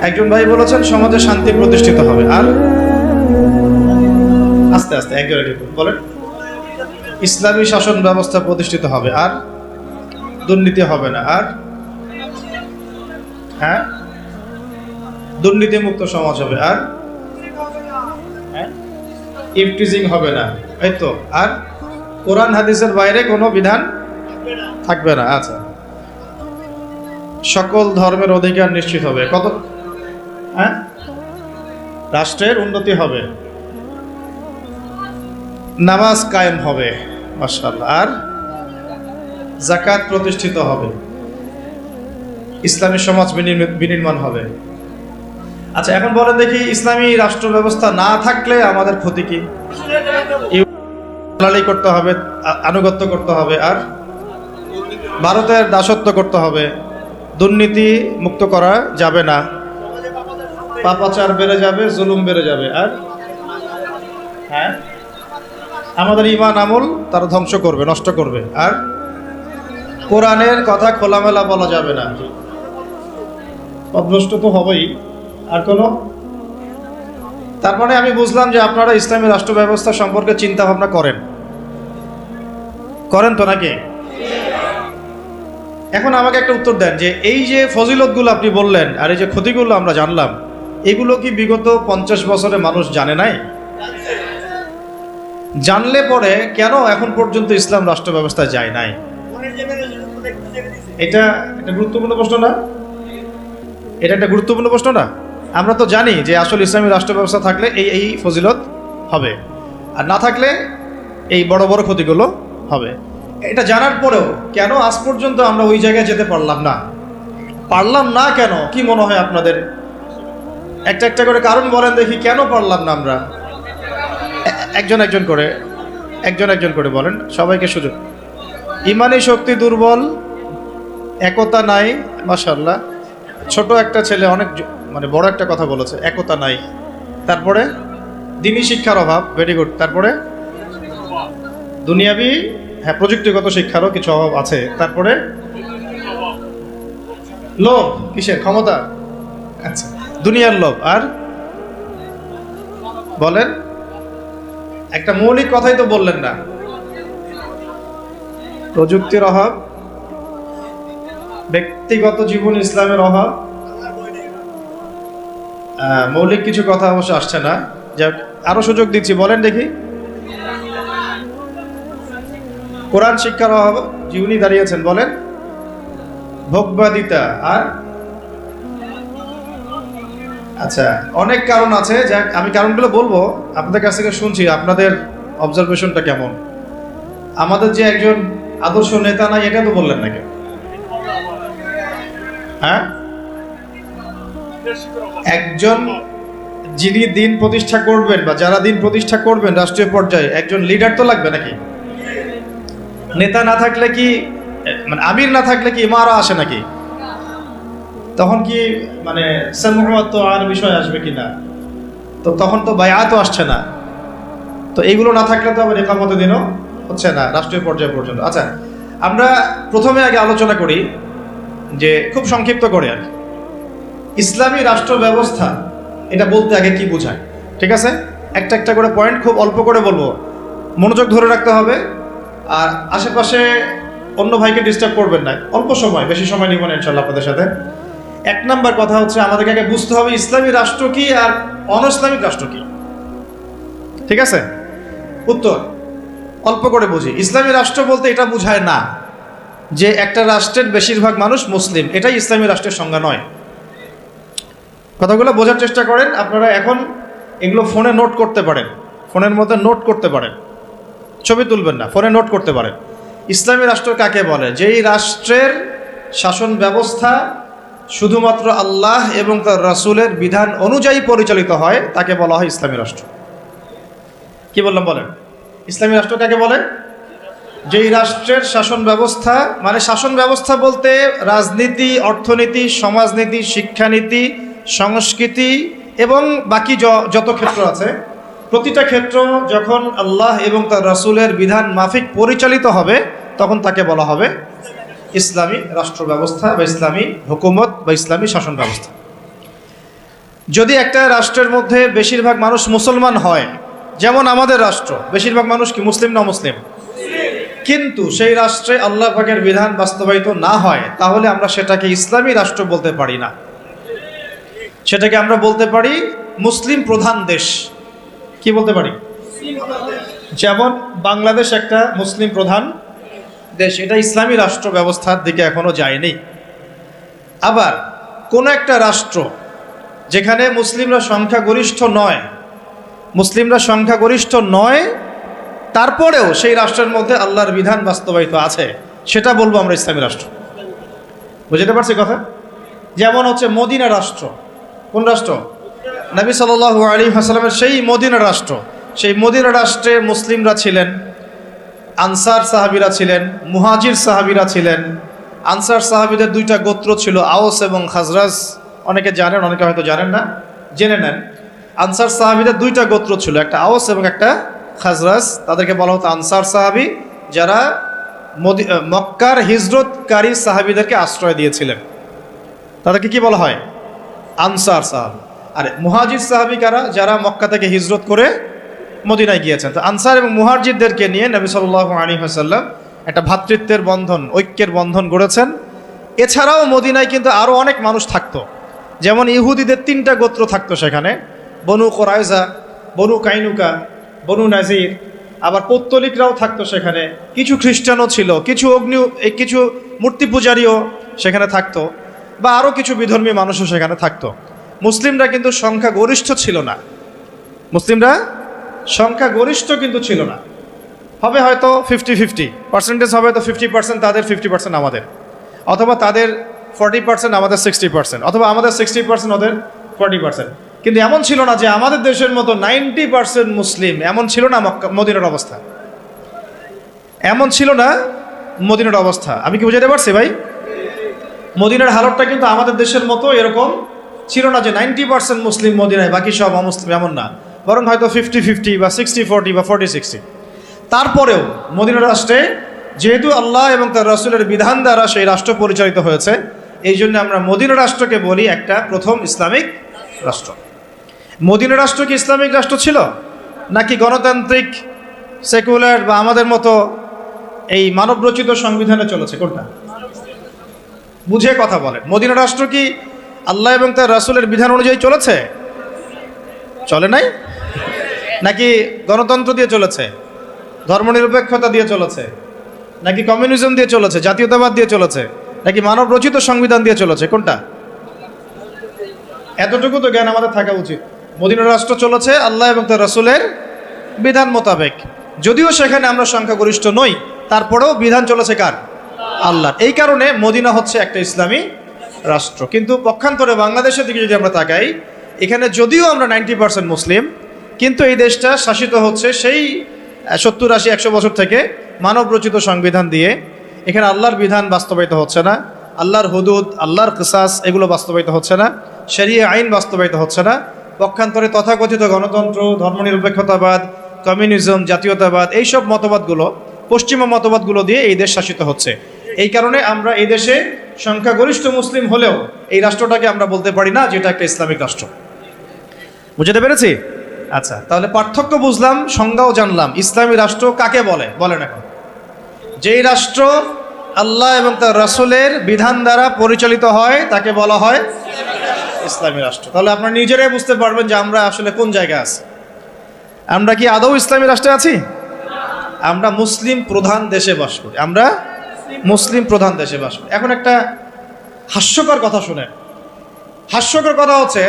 একজন ভাই বলেছেন সমাজে শান্তি প্রতিষ্ঠিত হবে, আর আস্তে আস্তে একজন বলেন ইসলামী শাসন ব্যবস্থা প্রতিষ্ঠিত হবে, আর দুর্নীতি হবে না, আর হ্যাঁ দুর্নীতি মুক্ত সমাজ হবে, আর ইফটিজিং হবে না, এই তো, আর কোরআন হাদিসের বাইরে কোনো বিধান থাকবে না। আচ্ছা, সকল ধর্মের অধিকার নিশ্চিত হবে, কত হ্যাঁ রাষ্ট্রের উন্নতি হবে, নামাজ কায়েম হবে মাশাআল্লাহ, আর যাকাত প্রতিষ্ঠিত হবে, ইসলামী সমাজ বিনির্মাণ হবে। আচ্ছা, এখন বলেন দেখি ইসলামী রাষ্ট্র ব্যবস্থা না থাকলে আমাদের ক্ষতি কি? ইউলালি করতে হবে, আনুগত্য করতে হবে, আর ভারতের দাসত্ব করতে হবে, দুর্নীতি মুক্ত করা যাবে না, পাপাচার বেড়ে যাবে, জুলুম বেড়ে যাবে, আর হ্যাঁ আমাদের ঈমান আমল তারা ধ্বংস করবে, নষ্ট করবে, আর কোরআনের কথা খোলামেলা বলা যাবে না, পথভ্রষ্ট তো হবেই। আর কোনো তার মানে আমি বুঝলাম যে আপনারা ইসলামী রাষ্ট্র ব্যবস্থা সম্পর্কে চিন্তা ভাবনা করেন তো নাকি? এখন আমাকে একটা উত্তর দেন যে এই যে ফজিলতগুলো আপনি বললেন আর এই যে ক্ষতিগুলো আমরা জানলাম, এগুলো কি বিগত 50 বছরে মানুষ জানে নাই? জানলে পরে কেন এখন পর্যন্ত ইসলাম রাষ্ট্র ব্যবস্থায় যায় নাই? এটা একটা গুরুত্বপূর্ণ প্রশ্ন না? এটা একটা গুরুত্বপূর্ণ প্রশ্ন না? আমরা তো জানি যে আসলে ইসলামী রাষ্ট্র ব্যবস্থা থাকলে এই ফজিলত হবে, আর না থাকলে এই বড় বড় ক্ষতিগুলো হবে। এটা জানার পরেও কেন আজ পর্যন্ত আমরা ওই জায়গায় যেতে পারলাম না কেন? কি মনে হয় আপনাদের? একটা একটা করে কারণ বলেন দেখি, কেন পারলাম না আমরা? একজন একজন করে বলেন, সবাইকে সুযোগ। ইমানি শক্তি দুর্বল, একতা নাই। মাশাআল্লাহ, ছোট একটা ছেলে অনেক মানে বড় একটা কথা বলেছে, একতা নাই। তারপরে দ্বীনি শিক্ষার অভাব, ভেরি গুড। তারপরে দুনিয়াবি, হ্যাঁ প্রযুক্তিগত শিক্ষারও কিছু অভাব আছে। তারপরে লোভ, কিসের? ক্ষমতা, আচ্ছা দুনিয়ার লোভ। আর বলেন, একটা মৌলিক কথাই তো বললেন না। প্রযুক্তির অভাব, ব্যক্তিগত জীবন ইসলামের অভাব, মৌলিক কিছু কথা অবশ্য আসছে না। যাক, আরো সুযোগ দিচ্ছি, বলেন দেখি। কোরআন শিক্ষার অভাব, উনি দাঁড়িয়েছেন, বলেন। ভোগবাদিতা, আর আচ্ছা অনেক কারণ আছে। যাক, আমি কারণগুলো বলবো, আপনাদের কাছ থেকে শুনছি আপনাদের অবজারভেশনটা কেমন। আমাদের যে একজন আদর্শ নেতা নাই, এটা তো বললেন নাকি? হ্যাঁ, একজন যিনি দিন প্রতিষ্ঠা করবেন বা যারা দিন প্রতিষ্ঠা করবেন রাষ্ট্রীয় পর্যায়ে, একজন লিডার তো লাগবে নাকি? নেতা না থাকলে কি, মানে আমির না থাকলে কি ইমারা আসে নাকি? তখন কি মানে সামউত আর বিষয় আসবে কিনা? তো তখন তো বায়াতও আসছে না। তো এইগুলো না থাকলে তো আবার ইকামতে দিনও হচ্ছে না রাষ্ট্রীয় পর্যায় পর্যন্ত। আচ্ছা, আমরা প্রথমে আগে আলোচনা করি যে খুব সংক্ষিপ্ত করে আর ইসলামী রাষ্ট্র ব্যবস্থা এটা বলতে আগে কি বোঝায়, ঠিক আছে? একটা একটা করে পয়েন্ট খুব অল্প করে বলবো, মনোযোগ ধরে রাখতে হবে। আর আশেপাশে অন্য ভাইকে ডিস্টার্ব করবেন না, অল্প সময়, বেশি সময় নিব না ইনশাল্লাহ আপনাদের সাথে। এক নাম্বার কথা হচ্ছে, আমাদেরকে আগে বুঝতে হবে ইসলামী রাষ্ট্র কি আর অন ইসলামিক রাষ্ট্র কি, ঠিক আছে? উত্তর অল্প করে বুঝি। ইসলামী রাষ্ট্র বলতে এটা বোঝায় না যে একটা রাষ্ট্রের বেশিরভাগ মানুষ মুসলিম, এটাই ইসলামী রাষ্ট্রের সংজ্ঞা নয়। কথাগুলো বোঝার চেষ্টা করেন। আপনারা এখন এগুলো ফোনে নোট করতে পারেন, ফোনের মধ্যে নোট করতে পারেন, ছবি তুলবেন না, ফোনে নোট করতে পারেন। ইসলামী রাষ্ট্র কাকে বলে? যেই রাষ্ট্রের শাসন ব্যবস্থা শুধুমাত্র আল্লাহ এবং তার রাসূলের বিধান অনুযায়ী পরিচালিত হয়, তাকে বলা হয় ইসলামী রাষ্ট্র। কি বললাম বলেন? ইসলামী রাষ্ট্র কাকে বলে? যেই রাষ্ট্রের শাসন ব্যবস্থা, মানে শাসন ব্যবস্থা বলতে রাজনীতি, অর্থনীতি, সমাজনীতি, শিক্ষানীতি, সংস্কৃতি এবং বাকি যত ক্ষেত্র আছে, প্রতিটা ক্ষেত্র যখন আল্লাহ এবং তার রাসূলের বিধান মাফিক পরিচালিত হবে, তখন তাকে বলা হবে ইসলামী রাষ্ট্র ব্যবস্থা বা ইসলামী হুকুমত বা ইসলামী শাসন ব্যবস্থা। যদি একটা রাষ্ট্রের মধ্যে বেশিরভাগ মানুষ মুসলমান হয়, যেমন আমাদের রাষ্ট্র, বেশিরভাগ মানুষ কি মুসলিম না মুসলিম, কিন্তু সেই রাষ্ট্রে আল্লাহ পাকের বিধান বাস্তবায়িত না হয়, তাহলে আমরা সেটাকে ইসলামী রাষ্ট্র বলতে পারি না। সেটাকে আমরা বলতে পারি মুসলিম প্রধান দেশ। কি বলতে পারি? যেমন বাংলাদেশ একটা মুসলিম প্রধান দেশ, এটা ইসলামী রাষ্ট্র ব্যবস্থার দিকে এখনো যায়নি। আবার কোন একটা রাষ্ট্র যেখানে মুসলিমরা সংখ্যাগরিষ্ঠ নয়, তারপরেও সেই রাষ্ট্রের মধ্যে আল্লাহর বিধান বাস্তবায়িত আছে, সেটা বলবো আমরা ইসলামী রাষ্ট্র। বুঝতে পারছি কথা? যেমন হচ্ছে মদিনা রাষ্ট্র। কোন রাষ্ট্র? নবী সাল্লাল্লাহু আলাইহি ওয়াসাল্লামের সেই মদিনা রাষ্ট্র। সেই মদিনা রাষ্ট্রে মুসলিমরা ছিলেন, আনসার সাহাবীরা ছিলেন, মুহাজির সাহাবীরা ছিলেন। আনসার সাহাবীদের দুইটা গোত্র ছিল, আওস এবং খাজরাজ। অনেকে জানেন, অনেকে হয়তো জানেন না, জেনে নেন। আনসার সাহাবীদের দুইটা গোত্র ছিল, একটা আওস এবং একটা খাজরাজ। তাদেরকে বলা হতো আনসার সাহাবী, যারা মক্কার হিজরতকারী সাহাবীদেরকে আশ্রয় দিয়েছিলেন। তাদেরকে কি বলা হয়? আনসার সাহাবী। আর মুহাজির সাহাবী কারা? যারা মক্কা থেকে হিজরত করে মদিনায় গিয়েছেন। তো আনসার এবং মুহাজিরদেরকে নিয়ে নবী সাল্লাল্লাহু আলাইহি ওয়াসাল্লাম একটা ভ্রাতৃত্বের বন্ধন, ঐক্যের বন্ধন গড়েছেন। এছাড়াও মদিনায় কিন্তু আরও অনেক মানুষ থাকতো। যেমন ইহুদিদের তিনটা গোত্র থাকতো সেখানে, বনু কোরাইজা, বনু কাইনুকা, বনু নাজির। আবার পৌত্তলিকরাও থাকতো সেখানে, কিছু খ্রিস্টানও ছিল, কিছু মূর্তি পূজারীও সেখানে থাকতো, বা আরও কিছু বিধর্মী মানুষও সেখানে থাকতো। মুসলিমরা কিন্তু সংখ্যাগরিষ্ঠ ছিল না। মুসলিমরা সংখ্যাগরিষ্ঠ কিন্তু ছিল না। হবে হয়তো 50-50 পার্সেন্টেজ, হবে তো 50% তাদের, 50% আমাদের, অথবা তাদের 40% আমাদের 60%, অথবা আমাদের 60% ওদের 40%। কিন্তু এমন ছিল না যে আমাদের দেশের মতো 90% মুসলিম, এমন ছিল না মদিনার অবস্থা। এমন ছিল না মদিনার অবস্থা। আমি কি বুঝাতে পারছি ভাই? মদিনার হালতটা কিন্তু আমাদের দেশের মতো এরকম ছিল না যে 90% মুসলিম মদিনায়, বাকি সব অমুসলিম, এমন না। বরং হয়তো 50-50 বা 60-40 বা 40-60। তারপরেও মদিনা রাষ্ট্রে যেহেতু আল্লাহ এবং তার রাসূলের বিধান দ্বারা সেই রাষ্ট্র পরিচালিত হয়েছে, এই জন্য আমরা মদিনা রাষ্ট্রকে বলি একটা প্রথম ইসলামিক রাষ্ট্র। মদিনা রাষ্ট্র কি ইসলামিক রাষ্ট্র ছিল, নাকি গণতান্ত্রিক সেকুলার বা আমাদের মতো এই মানবরচিত সংবিধানে চলেছে? কোনটা? বুঝে কথা বলেন। মদিনা রাষ্ট্র কি আল্লাহ এবং তার রাসূলের বিধান অনুযায়ী চলেছে? চলে নাই? নাকি গণতন্ত্র দিয়ে চলেছে, ধর্মনিরপেক্ষতা দিয়ে চলেছে, নাকি কমিউনিজম দিয়ে চলেছে, জাতীয়তাবাদ দিয়ে চলেছে, নাকি মানব রচিত সংবিধান দিয়ে চলেছে? কোনটা? এতটুকু তো জ্ঞান আমাদের থাকা উচিত। মদিনা রাষ্ট্র চলেছে আল্লাহ এবং তার রাসূলের বিধান মোতাবেক। যদিও সেখানে আমরা সংখ্যাগরিষ্ঠ নই, তারপরেও বিধান চলেছে কার? আল্লাহ। এই কারণে মদিনা হচ্ছে একটা ইসলামী রাষ্ট্র। কিন্তু পক্ষান্তরে বাংলাদেশের দিকে যদি আমরা তাকাই, এখানে যদিও আমরা 90% মুসলিম, কিন্তু এই দেশটা শাসিত হচ্ছে সেই 70-80-100 বছর থেকে মানবরচিত সংবিধান দিয়ে। এখানে আল্লাহর বিধান বাস্তবায়িত হচ্ছে না, আল্লাহর হুদুদ, আল্লাহর কিসাস, এগুলো বাস্তবায়িত হচ্ছে না, শরিয়া আইন বাস্তবায়িত হচ্ছে না। পক্ষান্তরে তথাকথিত গণতন্ত্র, ধর্মনিরপেক্ষতাবাদ, কমিউনিজম, জাতীয়তাবাদ, এইসব মতবাদগুলো, পশ্চিমা মতবাদগুলো দিয়ে এই দেশ শাসিত হচ্ছে। এই কারণে আমরা এই দেশে সংখ্যাগরিষ্ঠ মুসলিম হলেও এই রাষ্ট্রটাকে আমরা বলতে পারি না যেটা একটা ইসলামিক রাষ্ট্র। বুঝতে পেরেছি? আচ্ছা, তাহলে পার্থক্য বুঝলাম, সংজ্ঞাও জানলাম। ইসলামী রাষ্ট্র কাকে বলে? বলেন এখন। যেই রাষ্ট্র আল্লাহ এবং তার রাসূলের বিধান দ্বারা পরিচালিত হয় তাকে বলা হয় ইসলামী রাষ্ট্র। তাহলে আপনারা নিজেরাই বুঝতে পারবেন যে আমরা আসলে কোন জায়গায় আছি। আমরা কি আদৌ ইসলামী রাষ্ট্রে আছি? আমরা মুসলিম প্রধান দেশে বাস করি। আমরা মুসলিম প্রধান দেশে বাস করি। এখন একটা হাস্যকর কথা শুনেন। হাস্যকর কথা হচ্ছে,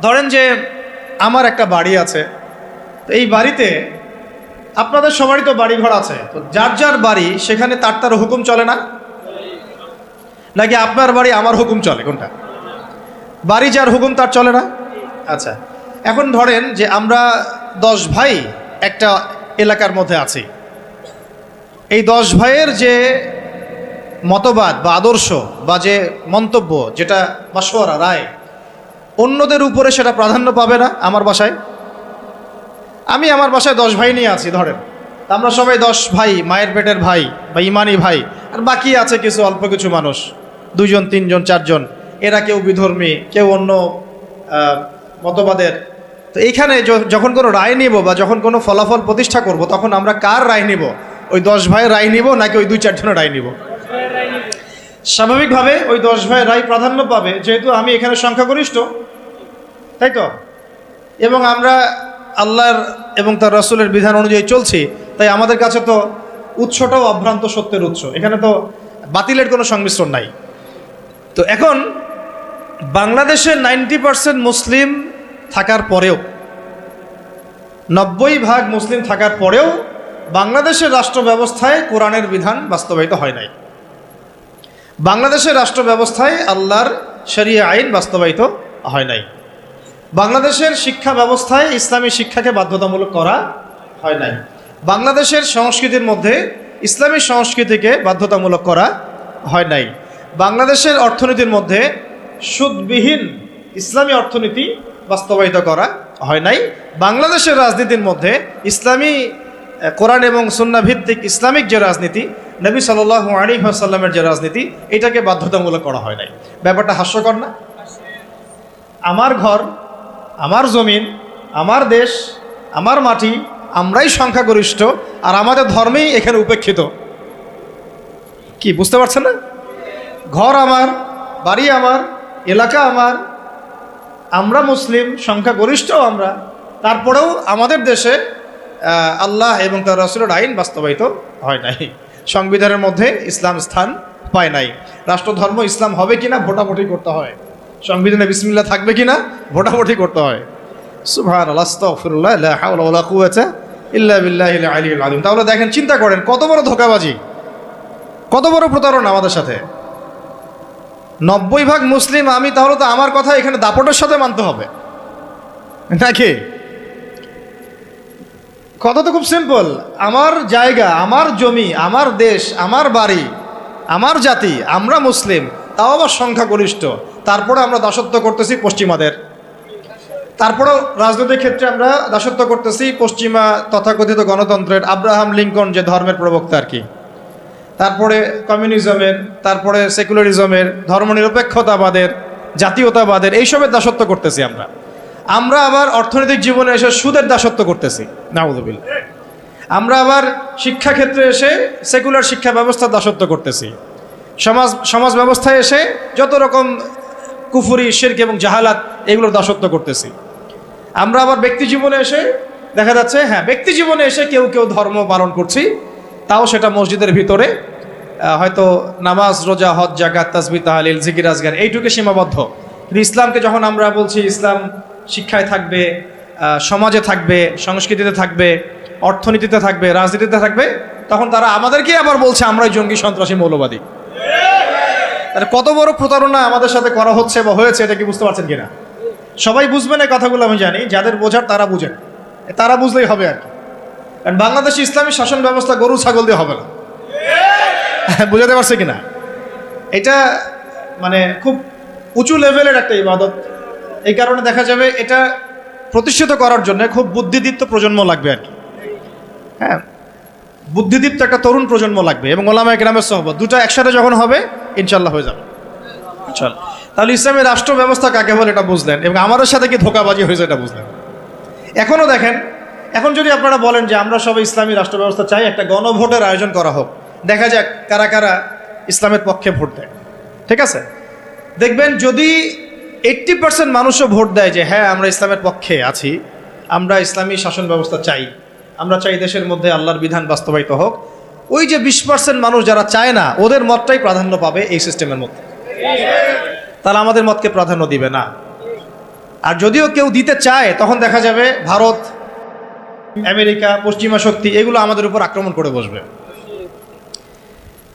ধরেন যে আমার একটা বাড়ি আছে। তো এই বাড়িতে আপনাদের সবারই তো বাড়ি ঘর আছে। তো যার যার বাড়ি সেখানে তার হুকুম চলে না, নাকি আপনার বাড়ি আমার হুকুম চলে? কোনটা? বাড়ি যার হুকুম তার চলে না। আচ্ছা, এখন ধরেন যে আমরা 10 ভাই একটা এলাকার মধ্যে আছি। এই 10 ভাইয়ের যে মতবাদ বা আদর্শ বা যে মন্তব্য, যেটা মাশওয়ারা, রায়, অন্যদের উপরে সেটা প্রাধান্য পাবে না। আমার বাসায় আমার বাসায় 10 ভাই নিয়ে আছি ধরেন। আমরা সবাই 10 ভাই, মায়ের পেটের ভাই বা ইমানি ভাই, আর বাকি আছে কিছু অল্প কিছু মানুষ, 2 জন 3 জন 4 জন। এরা কেউ বিধর্মী, কেউ অন্য মতবাদের। তো এইখানে যখন কোনো রায় নিব বা যখন কোনো ফলাফল প্রতিষ্ঠা করব, তখন আমরা কার রায় নিব? ওই 10 ভাইয়ের রায় নিব নাকি ওই 2-4 জনের রায় নিব? স্বাভাবিকভাবে ওই 10 ভাইয়ের রায় প্রাধান্য পাবে, যেহেতু আমি এখানে সংখ্যাগরিষ্ঠ, তাই তো? এবং আমরা আল্লাহর এবং তার রাসূলের বিধান অনুযায়ী চলছি, তাই আমাদের কাছে তো উৎসটাও অভ্রান্ত সত্যের উৎস, এখানে তো বাতিলের কোনো সংমিশ্রণ নাই। তো এখন বাংলাদেশে 90% মুসলিম থাকার পরেও, 90% মুসলিম থাকার পরেও বাংলাদেশের রাষ্ট্র ব্যবস্থায় কোরআনের বিধান বাস্তবায়িত হয় নাই। বাংলাদেশের রাষ্ট্র ব্যবস্থায় আল্লাহর শরিয়া আইন বাস্তবায়িত হয় নাই। বাংলাদেশের শিক্ষা ব্যবস্থায় ইসলামী শিক্ষাকে বাধ্যতামূলক করা হয় নাই। বাংলাদেশের সংস্কৃতির মধ্যে ইসলামী সংস্কৃতিকে বাধ্যতামূলক করা হয় নাই। বাংলাদেশের অর্থনীতির মধ্যে সুদবিহীন ইসলামী অর্থনীতি বাস্তবায়িত করা হয় নাই। বাংলাদেশের রাজনীতির মধ্যে ইসলামী কোরআন এবং সুন্নাহ ভিত্তিক ইসলামিক যে রাজনীতি, নবী সাল্লাল্লাহু আলাইহি ওয়াসাল্লামের যে রাজনীতি, এটাকে বাধ্যতামূলক করা হয় নাই। ব্যাপারটা হাস্যকর না? আমার ঘর, আমার জমিন, আমার দেশ, আমার মাটি, আমরাই সংখ্যাগরিষ্ঠ, আর আমাদের ধর্মেই এখানে উপেক্ষিত। কি বুঝতে পারছেন না? ঘর আমার, বাড়ি আমার, এলাকা আমার, আমরা মুসলিম, সংখ্যাগরিষ্ঠ আমরা, তারপরেও আমাদের দেশে আল্লাহ এবং তার রাসূলের আইন বাস্তবায়িত হয় নাই। সংবিধানের মধ্যে ইসলাম স্থান পায় নাই। রাষ্ট্রধর্ম ইসলাম হবে কিনা ভোটাভুটি করতে হয়, সংবিধানে বিসমিল্লাহ থাকবে কিনা ভোটাভুটি করতে হয়। সুবহানাল্লাহ, আস্তাগফিরুল্লাহ, লা হাওলা ওয়ালা কুওয়াতা ইল্লা বিল্লাহিল আলিয়্যিল আযীম। তাহলে দেখেন, চিন্তা করেন কত বড় ধোঁকাবাজি, কত বড় প্রতারণা আমাদের সাথে। 90% মুসলিম আমি, তাহলে তো আমার কথা এখানে দাপটের সাথে মানতে হবে নাকি? কথা তো খুব সিম্পল। আমার জায়গা, আমার জমি, আমার দেশ, আমার বাড়ি, আমার জাতি, আমরা মুসলিম, তাও আবার সংখ্যাগরিষ্ঠ, তারপরে আমরা দাসত্ব করতেছি পশ্চিমাদের। তারপরেও রাজনৈতিক ক্ষেত্রে আমরা দাসত্ব করতেছি পশ্চিমা তথাকথিত গণতন্ত্রের, আব্রাহাম লিঙ্কন যে ধর্মের প্রবক্তা আর কি, তারপরে কমিউনিজমের, তারপরে সেকুলারিজমের, ধর্মনিরপেক্ষতাবাদের, জাতীয়তাবাদের, এইসবের দাসত্ব করতেছি আমরা। আমরা আবার অর্থনৈতিক জীবনে এসে সুদের দাসত্ব করতেছি, নাউযুবিল্লাহ। আমরা আবার শিক্ষাক্ষেত্রে এসে সেকুলার শিক্ষা ব্যবস্থার দাসত্ব করতেছি। সমাজ ব্যবস্থায় এসে যত রকম কুফরি, শিরক এবং জাহালাত, এগুলোর দাসত্ব করতেছি। আমরা আবার ব্যক্তি জীবনে এসে দেখা যাচ্ছে, হ্যাঁ, ব্যক্তি জীবনে এসে কেউ কেউ ধর্ম পালন করছি, তাও সেটা মসজিদের ভিতরে, হয়তো নামাজ, রোজা, হজ, জাকাত, তাসবিহ, তাহলিল, জিকির, আজগার, এইটুকু সীমাবদ্ধ। কিন্তু ইসলামকে যখন আমরা বলছি ইসলাম শিক্ষায় থাকবে, সমাজে থাকবে, সংস্কৃতিতে থাকবে, অর্থনীতিতে থাকবে, রাজনীতিতে থাকবে, তখন তারা আমাদেরকে আবার বলছে আমরাই জঙ্গি, সন্ত্রাসী, মৌলবাদী। তাহলে কত বড় প্রতারণা আমাদের সাথে করা হচ্ছে বা হয়েছে, এটা কি বুঝতে পারছেন কিনা? সবাই বুঝবেন এই কথাগুলো, আমি জানি। যাদের বোঝার তারা বুঝেন, তারা বুঝলেই হবে আর কি। কারণ বাংলাদেশে ইসলামী শাসন ব্যবস্থা গরু ছাগল দিয়ে হবে না। বুঝাতে পারছে কিনা? এটা মানে খুব উঁচু লেভেলের একটা ইবাদত। এই কারণে দেখা যাবে এটা প্রতিষ্ঠিত করার জন্য খুব বুদ্ধিদীপ্ত প্রজন্ম লাগবে আর কি। হ্যাঁ, বুদ্ধিদীপ্ত একটা তরুণ প্রজন্ম লাগবে, এবং ওলামায়ে কেরামের সোহবত, দুটো একসাথে যখন হবে ইনশাল্লাহ হয়ে যাবে। চল, তাহলে ইসলামী রাষ্ট্র ব্যবস্থা কাকে বলে এটা বুঝলেন, এবং আমাদের সাথে কি ধোঁকাবাজি হয়েছে এটা বুঝলেন। এখনও দেখেন, এখন যদি আপনারা বলেন যে আমরা সবাই ইসলামী রাষ্ট্র ব্যবস্থা চাই, একটা গণভোটের আয়োজন করা হোক, দেখা যাক কারা কারা ইসলামের পক্ষে ভোট দেয়। ঠিক আছে, দেখবেন যদি 80% মানুষও ভোট দেয় যে হ্যাঁ আমরা ইসলামের পক্ষে আছি, আমরা ইসলামী শাসন ব্যবস্থা চাই, আমরা চাই দেশের মধ্যে আল্লাহর বিধান বাস্তবায়িত হোক, ওই যে 20% মানুষ যারা চায় না, ওদের মতটাই প্রাধান্য পাবে এই সিস্টেমের মধ্যে। তাহলে আমাদের মতকে প্রাধান্য দিবে না। আর যদিও কেউ দিতে চায়, তখন দেখা যাবে ভারত, আমেরিকা, পশ্চিমা শক্তি, এগুলো আমাদের উপর আক্রমণ করে বসবে।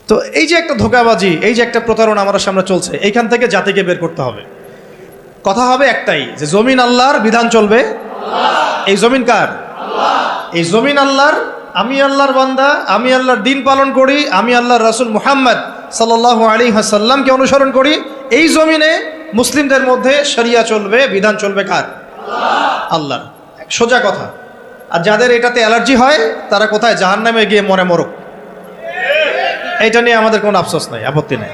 তো এই যে একটা ধোঁকাবাজি, এই যে একটা প্রতারণা আমাদের সামনে চলছে, এইখান থেকে জাতিকে বের করতে হবে। কথা হবে একটাই, যে জমিন আল্লাহর, বিধান চলবে। এই জমিন কার? এই জমিন আল্লাহর। আমি আল্লাহর বান্দা, আমি আল্লাহর দিন পালন করি, আমি আল্লাহর রাসূল মুহাম্মদ সাল্লাল্লাহু আলাইহি ওয়াসাল্লামকে অনুসরণ করি। এই জমিনে মুসলিমদের মধ্যে শরিয়া চলবে, বিধান চলবে কার? আল্লাহর। সোজা কথা। আর যাদের এটাতে অ্যালার্জি হয়, তারা কোথায়? জাহান্নামে গিয়ে মরে মরুক। এইটা নিয়ে আমাদের কোনো আফসোস নাই, আপত্তি নাই।